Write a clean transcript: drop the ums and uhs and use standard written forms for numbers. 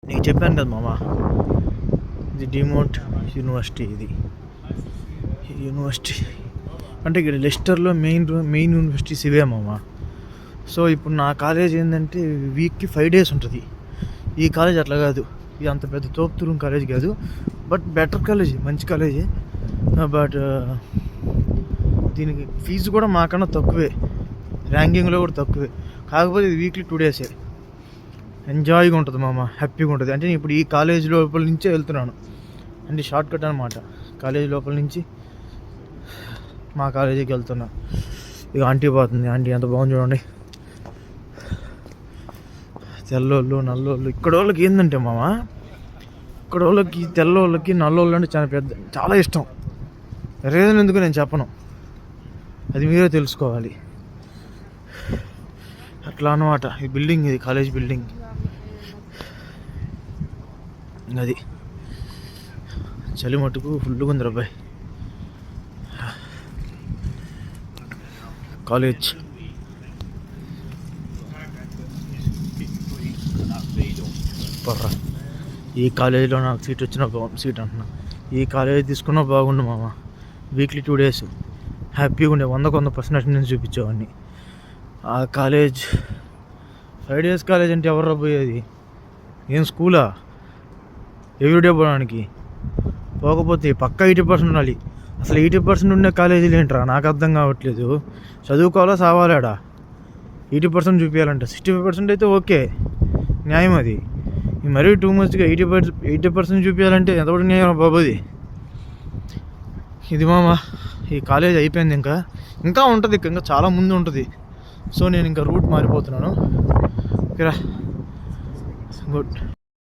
నీకు చెప్పాను కదా మామ, ఇది డిమోట్ యూనివర్సిటీ. ఇది యూనివర్సిటీ అంటే ఇక్కడ లెస్టర్లో మెయిన్ యూనివర్సిటీస్ ఇవే మామ. సో ఇప్పుడు నా కాలేజ్ ఏంటంటే వీక్కి 5 days ఉంటుంది. ఈ కాలేజ్ అట్లా కాదు, ఇది అంత పెద్ద తోపుతూరు కాలేజ్ కాదు, బట్ బెటర్ కాలేజ్, మంచి కాలేజీ. బట్ దీనికి ఫీజు కూడా మాకన్నా తక్కువే, ర్యాంకింగ్లో కూడా తక్కువే. కాకపోతే ఇది వీక్లీ 2 days ఎంజాయ్గా ఉంటుంది మామ, హ్యాపీగా ఉంటుంది. అంటే నేను ఇప్పుడు ఈ కాలేజ్ లోపల నుంచే వెళ్తున్నాను, అంటే షార్ట్ కట్ అనమాట. కాలేజ్ లోపల నుంచి మా కాలేజీకి వెళ్తున్నా. ఇక ఆంటీ పోతుంది, ఆంటీ ఎంత బాగుంది చూడండి. తెల్లోళ్ళు నల్లోళ్ళు. ఇక్కడ వాళ్ళకి ఏంటంటే మామ, ఇక్కడ వాళ్ళకి తెల్లోళ్ళకి నల్లోళ్ళు అంటే చాలా ఇష్టం. రీజన్ ఎందుకు నేను చెప్పను, అది మీరే తెలుసుకోవాలి. అట్లా అనమాట. ఈ బిల్డింగ్, ఇది కాలేజ్ బిల్డింగ్. అది చలి మట్టుకు ఫుల్గా ఉంది అబ్బాయి. కాలేజ్ పర్రా, ఈ కాలేజీలో నాకు సీట్ వచ్చినా సీట్ అంటున్నా, ఈ కాలేజ్ తీసుకున్నా బాగుండు మామ. వీక్లీ 2 days హ్యాపీగా ఉండే, 100% అటెండెన్స్ చూపించేవాడిని. ఆ కాలేజ్ 5 days కాలేజ్ అంటే ఎవరు పోయేది? ఏం స్కూలా ఎవ్రీడే పోవడానికి? పోకపోతే పక్కా 80% ఉండాలి. అసలు 80% ఉండే కాలేజీలు ఏంట్రా, నాకు అర్థం కావట్లేదు. చదువుకోవాలా సావాలాడా? 80% చూపించాలంట. 65% అయితే ఓకే, న్యాయం. అది మరీ టూ మచ్గా 80% చూపించాలంటే ఎంతవరకు న్యాయం బాబోది? ఇది మామ, ఈ కాలేజ్ అయిపోయింది. ఇంకా ఉంటుంది, ఇంకా చాలా ముందు ఉంటుంది. సో నేను ఇంకా రూట్ మారిపోతున్నాను. ఓకేరా, గుడ్.